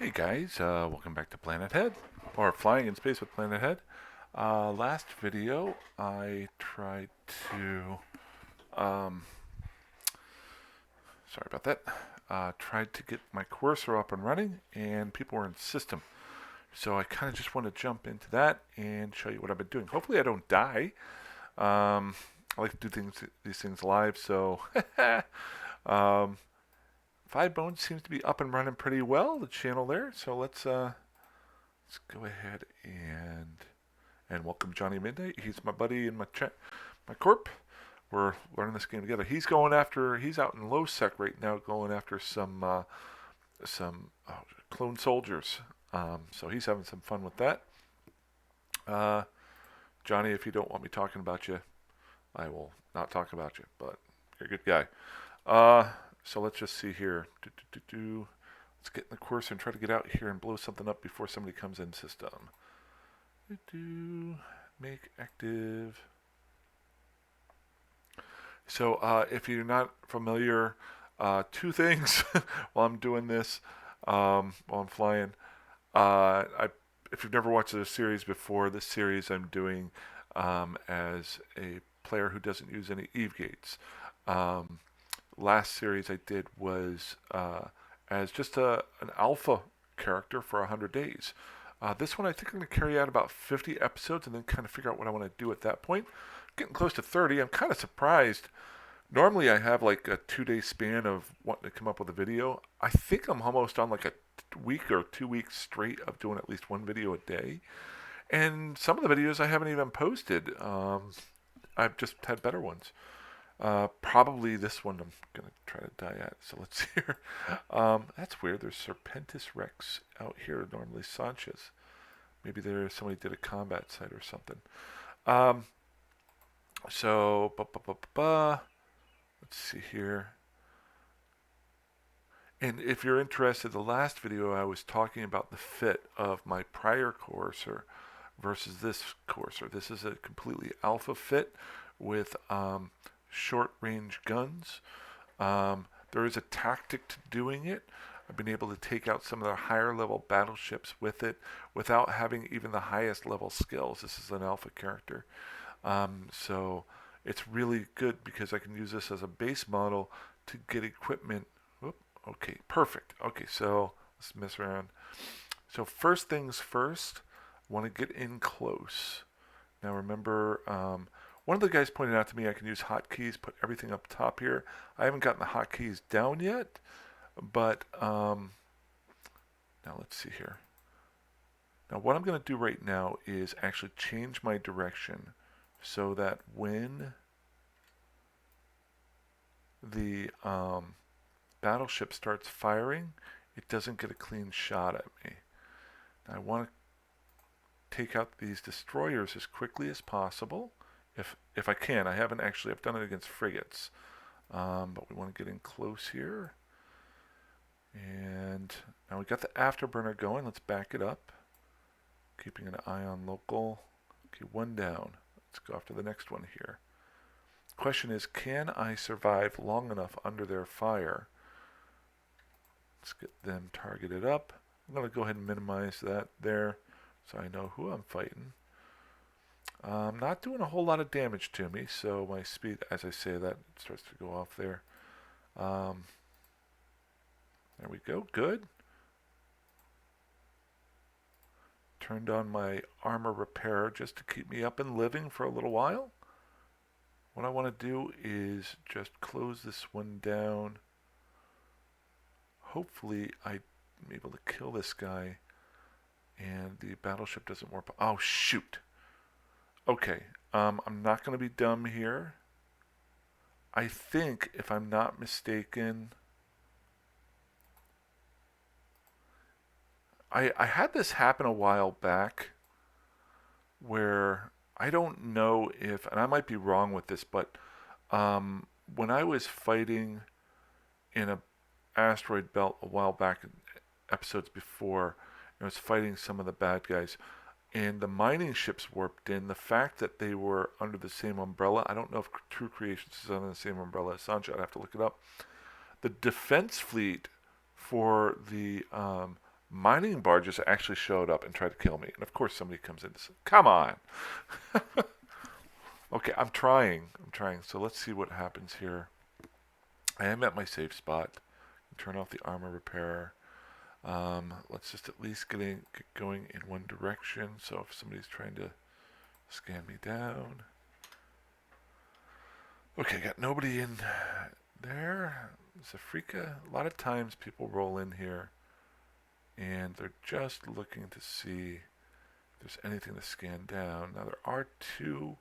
Hey guys, welcome back to Planet Head, or Flying in Space with Planet Head. Last video, I tried to, um, sorry about that, tried to get my Coercer up and running, and people were in system. So I kind of just want to jump into that and show you what I've been doing. Hopefully I don't die. I like to do these things live, so um, Five Bones seems to be up and running pretty well, the channel there. So let's go ahead and welcome Johnny Midnight. He's my buddy in my corp. We're learning this game together. He's out in low sec right now, going after some clone soldiers. So he's having some fun with that. Uh, Johnny, if you don't want me talking about you, I will not talk about you. But you're a good guy. So let's just see here. Let's get in the course and try to get out here and blow something up before somebody comes in system. Make active. So if you're not familiar, two things while I'm doing this, while I'm flying. If you've never watched the series before, this series I'm doing as a player who doesn't use any Eve gates. Last series I did was as just an alpha character for 100 days. This one I think I'm going to carry out about 50 episodes and then kind of figure out what I want to do at that point. Getting close to 30, I'm kind of surprised. Normally I have like a 2 day span of wanting to come up with a video. I think I'm almost on like a week or 2 weeks straight of doing at least one video a day. And some of the videos I haven't even posted. I've just had better ones. Probably this one I'm going to try to die at. So let's see here. That's weird. There's Serpentis Rex out here, normally Sanchez. Maybe somebody did a combat site or something. Um, so, let's see here. And if you're interested, the last video I was talking about the fit of my prior Coercer versus this Coercer. This is a completely alpha fit with short range guns. There is a tactic to doing it. I've been able to take out some of the higher level battleships with it without having even the highest level skills. This is an alpha character. So it's really good because I can use this as a base model to get equipment. Whoop, okay, perfect. Okay, so let's mess around. So first things first, I want to get in close. Now remember, one of the guys pointed out to me I can use hotkeys, put everything up top here. I haven't gotten the hotkeys down yet, but now let's see here. Now what I'm going to do right now is actually change my direction so that when the battleship starts firing, it doesn't get a clean shot at me. Now I want to take out these destroyers as quickly as possible. If I can. I've done it against frigates. But we want to get in close here. And now we got the afterburner going. Let's back it up. Keeping an eye on local. Okay, one down. Let's go after the next one here. Question is, can I survive long enough under their fire? Let's get them targeted up. I'm going to go ahead and minimize that there so I know who I'm fighting. Not doing a whole lot of damage to me, so my speed, as I say that, starts to go off there. There we go, good. Turned on my armor repair just to keep me up and living for a little while. What I want to do is just close this one down. Hopefully I'm able to kill this guy and the battleship doesn't warp. Oh, shoot. Okay, I'm not going to be dumb here. I think, if I'm not mistaken, I had this happen a while back where I don't know if, and I might be wrong with this, but when I was fighting in a asteroid belt a while back in episodes before, I was fighting some of the bad guys and the mining ships warped in. The fact that they were under the same umbrella, I don't know if True Creations is under the same umbrella as Sancho, I'd have to look it up. The defense fleet for the mining barges actually showed up and tried to kill me. And of course somebody comes in and says, come on. Okay, I'm trying. So let's see what happens here. I am at my safe spot. Turn off the armor repair. Let's just at least get going in one direction. So if somebody's trying to scan me down. Okay, got nobody in there. Zafrika. A lot of times people roll in here and they're just looking to see if there's anything to scan down. Now there are 2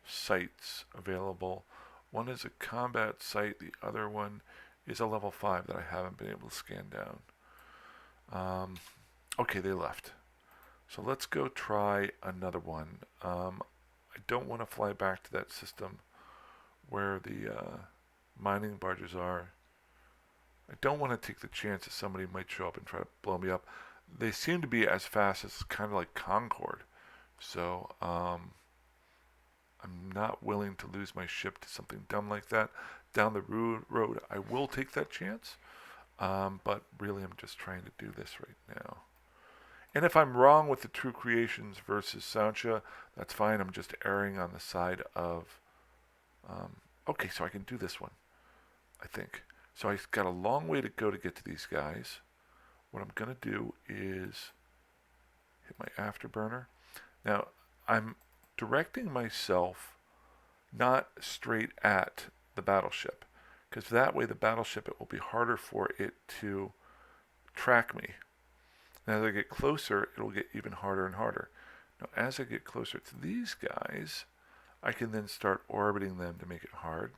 sites available. One is a combat site, the other one is a level 5 that I haven't been able to scan down. Okay, they left. So let's go try another one. I don't want to fly back to that system where the mining barges are. I don't want to take the chance that somebody might show up and try to blow me up. They seem to be as fast as kind of like Concorde. So I'm not willing to lose my ship to something dumb like that. Down the road, I will take that chance. But really, I'm just trying to do this right now. And if I'm wrong with the True Creations versus Sancha, that's fine. I'm just erring on the side of... okay, so I can do this one, I think. So I've got a long way to go to get to these guys. What I'm going to do is hit my afterburner. Now, I'm directing myself not straight at the battleship, because that way the battleship, it will be harder for it to track me. And as I get closer, it'll get even harder and harder. Now, as I get closer to these guys, I can then start orbiting them to make it hard.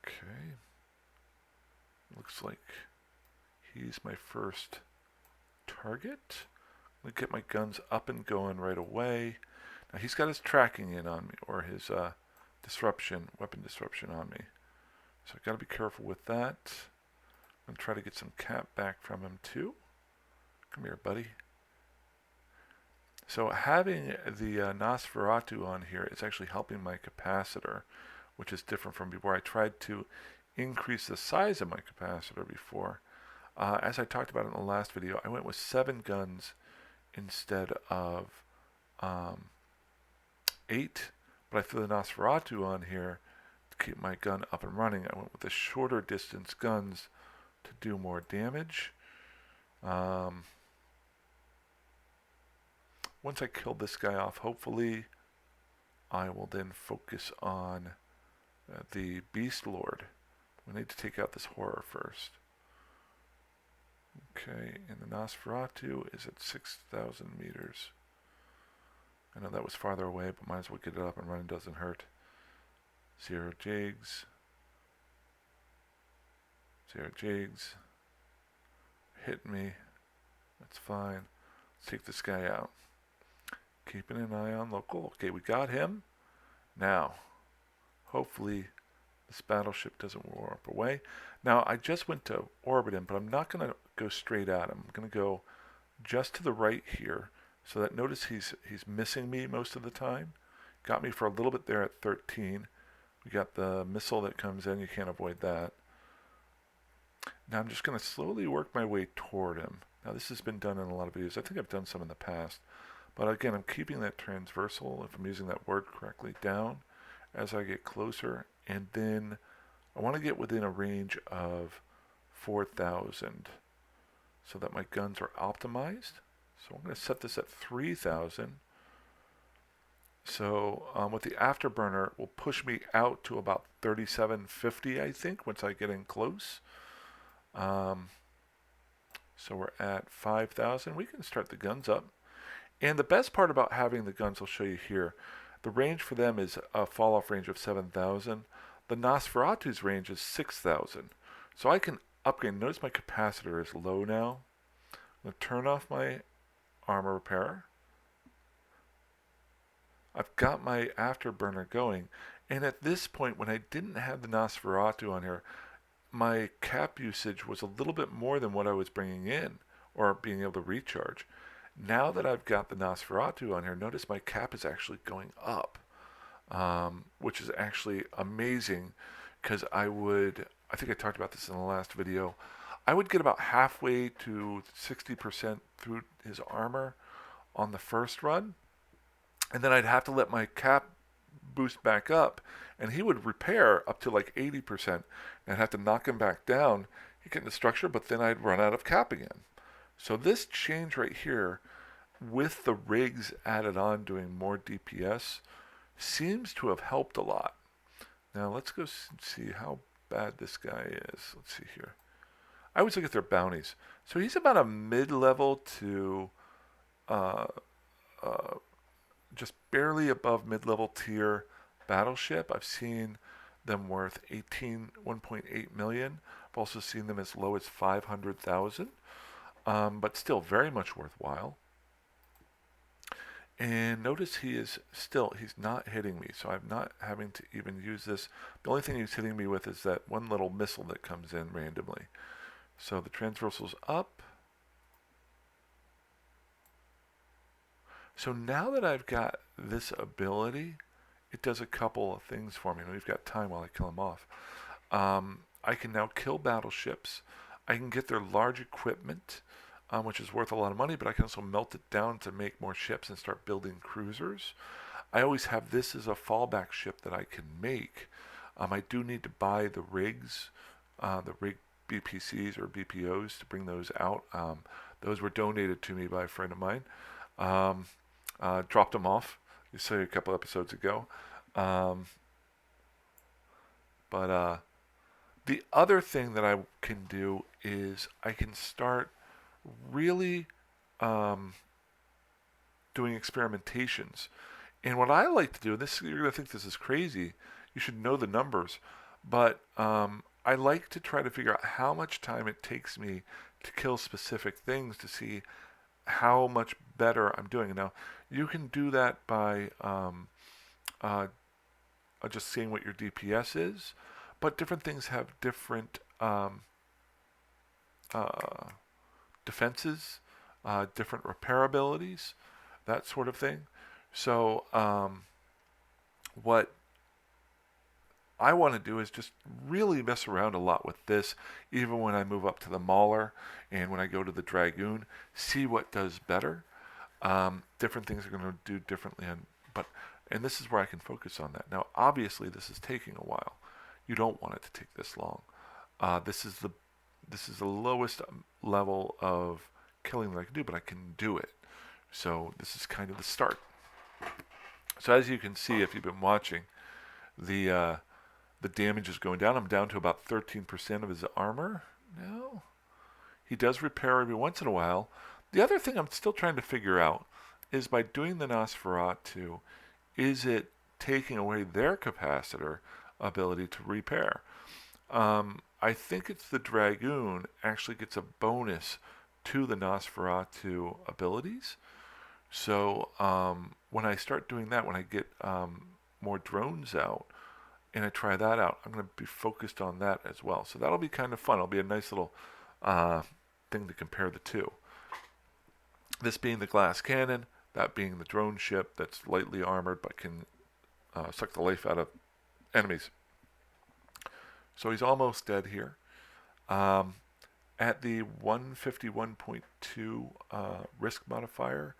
Okay. Looks like he's my first target. I'm going to get my guns up and going right away. Now, he's got his tracking in on me, or his weapon disruption on me. So I've got to be careful with that. I'm going to try to get some cap back from him too. Come here, buddy. So having the Nosferatu on here is actually helping my capacitor, which is different from before. I tried to increase the size of my capacitor before. As I talked about in the last video, I went with 7 guns instead of 8, but I threw the Nosferatu on here to keep my gun up and running. I went with the shorter distance guns to do more damage. Once I kill this guy off, hopefully I will then focus on the Beast Lord. We need to take out this horror first. Okay, and the Nosferatu is at 6,000 meters. I know that was farther away, but might as well get it up and running, doesn't hurt. 0 jigs. 0 jigs. Hit me. That's fine. Let's take this guy out. Keeping an eye on local. Okay, we got him. Now, hopefully this battleship doesn't warp away. Now, I just went to orbit him, but I'm not going to go straight at him. I'm going to go just to the right here. So that notice he's missing me most of the time. Got me for a little bit there at 13. We got the missile that comes in. You can't avoid that. Now I'm just going to slowly work my way toward him. Now this has been done in a lot of videos. I think I've done some in the past. But again, I'm keeping that transversal, if I'm using that word correctly, down as I get closer. And then I want to get within a range of 4,000 so that my guns are optimized. So I'm going to set this at 3,000. So with the afterburner, will push me out to about 3,750, I think, once I get in close. So we're at 5,000. We can start the guns up. And the best part about having the guns, I'll show you here. The range for them is a fall-off range of 7,000. The Nosferatu's range is 6,000. So I can upgrade. Notice my capacitor is low now. I'm going to turn off my armor repair. I've got my afterburner going. And at this point, when I didn't have the Nosferatu on here, my cap usage was a little bit more than what I was bringing in, or being able to recharge. Now that I've got the Nosferatu on here, notice my cap is actually going up, which is actually amazing, because I think I talked about this in the last video, I would get about halfway to 60% through his armor on the first run, and then I'd have to let my cap boost back up, and he would repair up to like 80%, and I'd have to knock him back down. He'd get into structure, but then I'd run out of cap again. So this change right here, with the rigs added on doing more DPS, seems to have helped a lot. Now let's go see how bad this guy is. Let's see here. I always look at their bounties. So he's about a mid-level to uh, uh, just barely above mid-level tier battleship. I've seen them worth 1.8 million. I've also seen them as low as 500,000, but still very much worthwhile. And notice he's not hitting me, so I'm not having to even use this. The only thing he's hitting me with is that one little missile that comes in randomly. So the transversal's up. So now that I've got this ability, it does a couple of things for me. And we've got time while I kill him off. I can now kill battleships. I can get their large equipment, which is worth a lot of money, but I can also melt it down to make more ships and start building cruisers. I always have this as a fallback ship that I can make. I do need to buy the rigs, the rig BPCs or BPOs to bring those out. Those were donated to me by a friend of mine. Dropped them off, you say, a couple episodes ago. But the other thing that I can do is I can start really doing experimentations. And what I like to do, and this you're going to think this is crazy, you should know the numbers, but I like to try to figure out how much time it takes me to kill specific things to see how much better I'm doing. Now, you can do that by just seeing what your DPS is, but different things have different defenses, different repair abilities, that sort of thing. So what I want to do is just really mess around a lot with this, even when I move up to the Mauler and when I go to the Dragoon, see what does better. Different things are going to do differently, and this is where I can focus on that. Now, obviously, this is taking a while. You don't want it to take this long. This is the lowest level of killing that I can do, but I can do it. So this is kind of the start. So as you can see, if you've been watching, the damage is going down. I'm down to about 13% of his armor now. He does repair every once in a while. The other thing I'm still trying to figure out is by doing the Nosferatu, is it taking away their capacitor ability to repair? I think it's the Dragoon actually gets a bonus to the Nosferatu abilities. So when I start doing that, when I get more drones out, and I try that out, I'm going to be focused on that as well. So that'll be kind of fun. It'll be a nice little thing to compare the two. This being the glass cannon, that being the drone ship that's lightly armored but can suck the life out of enemies. So he's almost dead here. At the 151.2 risk modifier,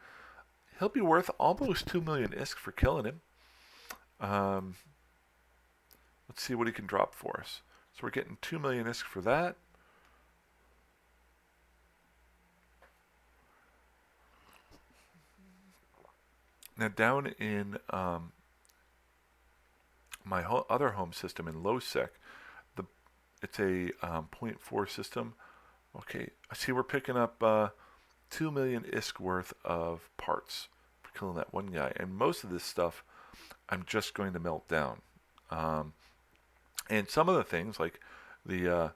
he'll be worth almost 2 million ISK for killing him. Let's see what he can drop for us. So we're getting 2 million ISK for that. Now down in my other home system in LowSec, it's a 0.4 system. Okay, I see we're picking up 2 million ISK worth of parts for killing that one guy. And most of this stuff I'm just going to melt down. And some of the things, like the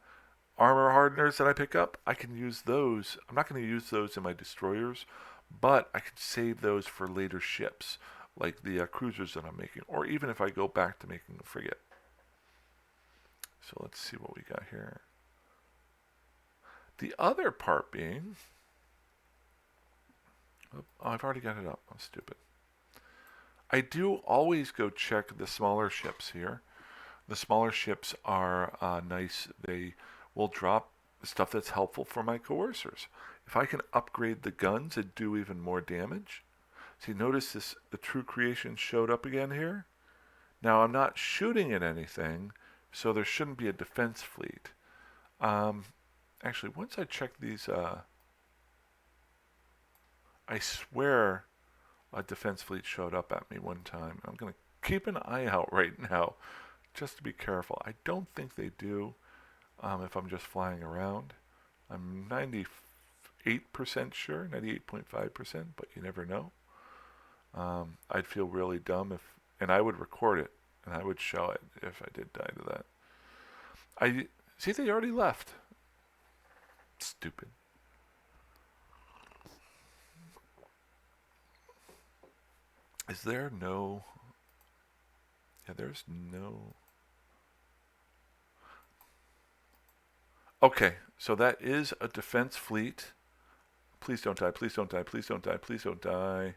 armor hardeners that I pick up, I can use those. I'm not going to use those in my destroyers, but I can save those for later ships, like the cruisers that I'm making, or even if I go back to making a frigate. So let's see what we got here. The other part being, oh, I've already got it up. I'm stupid. I do always go check the smaller ships here. The smaller ships are nice. They will drop stuff that's helpful for my coercers. If I can upgrade the guns and do even more damage. See, notice this, the true creation showed up again here. Now I'm not shooting at anything, so there shouldn't be a defense fleet. Actually, once I check these, I swear a defense fleet showed up at me one time. I'm going to keep an eye out right now, just to be careful. I don't think they do if I'm just flying around. I'm 98% sure, 98.5%, but you never know. I'd feel really dumb if, and I would record it, and I would show it if I did die to that. I see they already left. Stupid. Is there no... Yeah, there's no... Okay, so that is a defense fleet. Please don't die, please don't die, please don't die, please don't die.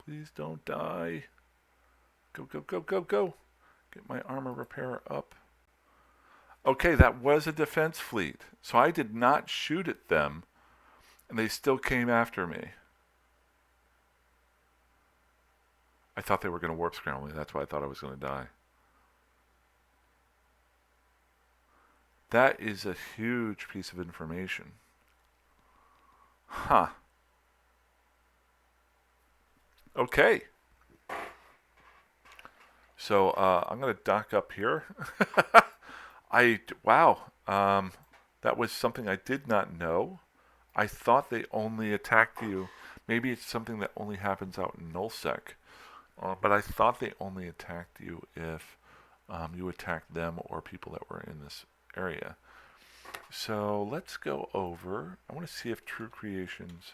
Please don't die. Go, go, go, go, go. Get my armor repairer up. Okay, that was a defense fleet. So I did not shoot at them, and they still came after me. I thought they were going to warp scramble me. That's why I thought I was going to die. That is a huge piece of information. Huh. Okay. So I'm going to dock up here. Wow. That was something I did not know. I thought they only attacked you. Maybe it's something that only happens out in nullsec. But I thought they only attacked you if you attacked them or people that were in this area. So let's go over. I want to see if True Creations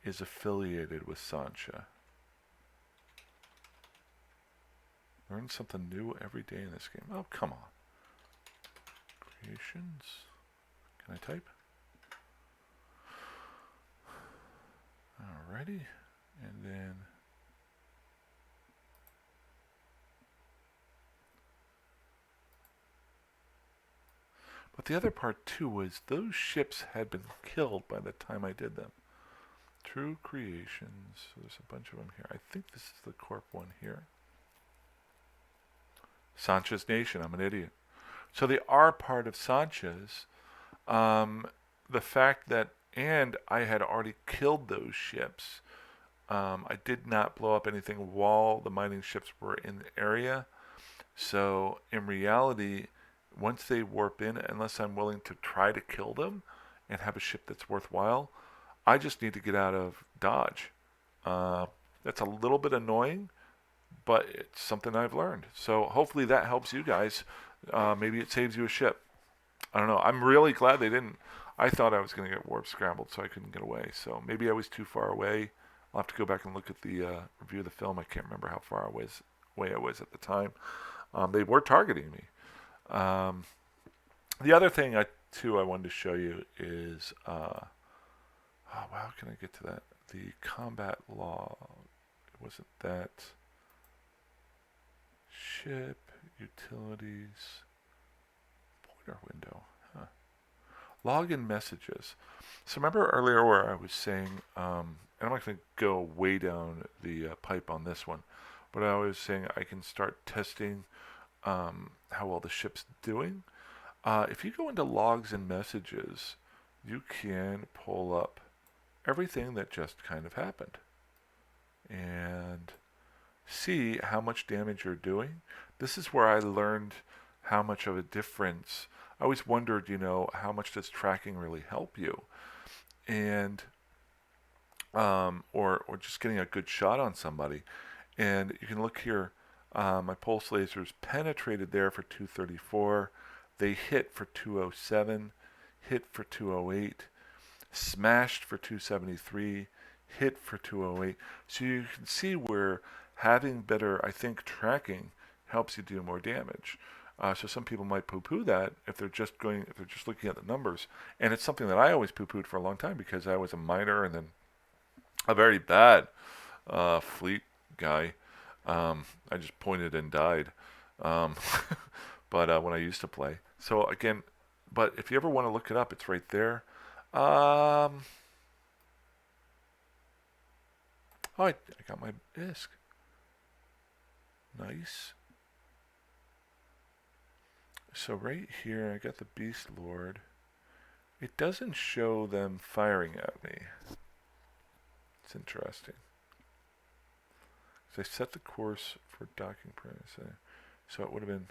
is affiliated with Sancha. Learn something new every day in this game. Oh, come on. Creations. Can I type? Alrighty. And then... But the other part too was those ships had been killed by the time I did them. True Creations. So there's a bunch of them here. I think this is the Corp one here. Sancha's Nation. I'm an idiot. So they are part of Sancha's. The fact that, and I had already killed those ships. I did not blow up anything while the mining ships were in the area. So in reality, once they warp in, unless I'm willing to try to kill them and have a ship that's worthwhile, I just need to get out of Dodge. That's a little bit annoying, but it's something I've learned. So hopefully that helps you guys. Maybe it saves you a ship. I don't know. I'm really glad they didn't. I thought I was going to get warp scrambled, so I couldn't get away. So maybe I was too far away. I'll have to go back and look at the review of the film. I can't remember how far away I was at the time. They were targeting me. The other thing I wanted to show you is, how can I get to that? The combat log. Wasn't that ship utilities pointer window? Huh. Login messages. So remember earlier where I was saying, and I'm not going to go way down the pipe on this one, but I was saying I can start testing how well the ship's doing. If you go into logs and messages, you can pull up everything that just kind of happened and see how much damage you're doing. This is where I learned how much of a difference. I always wondered, how much does tracking really help you? And or just getting a good shot on somebody. And you can look here. My pulse lasers penetrated there for 234. They hit for 207, hit for 208, smashed for 273, hit for 208. So you can see where having better, I think, tracking helps you do more damage. So some people might poo-poo that if they're just looking at the numbers. And it's something that I always poo-pooed for a long time because I was a miner and then a very bad fleet guy. I just pointed and died. Um, but when I used to play. So again, but if you ever want to look it up, it's right there. Um, oh, I got my disc. Nice. So right here, I got the Beast Lord. It doesn't show them firing at me. It's interesting. So I set the course for docking price. So it would have been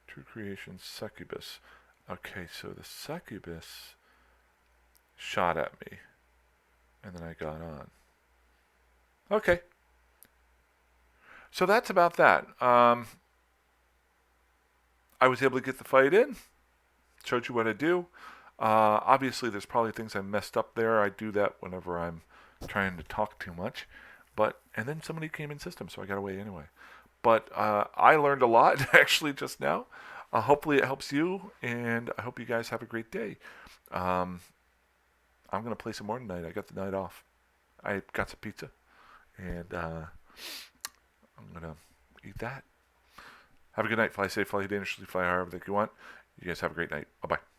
True Creation Succubus. Okay, so the Succubus shot at me, and then I got on. Okay, so that's about that. I was able to get the fight in. Showed you what I do. Obviously, there's probably things I messed up there. I do that whenever I'm trying to talk too much. And then somebody came in system, so I got away anyway. But I learned a lot actually just now. Hopefully, it helps you, and I hope you guys have a great day. Um, I'm gonna play some more tonight. I got the night off. I got some pizza, and I'm gonna eat that. Have a good night. Fly safe, fly dangerously, fly however that you want. You guys have a great night. Bye bye.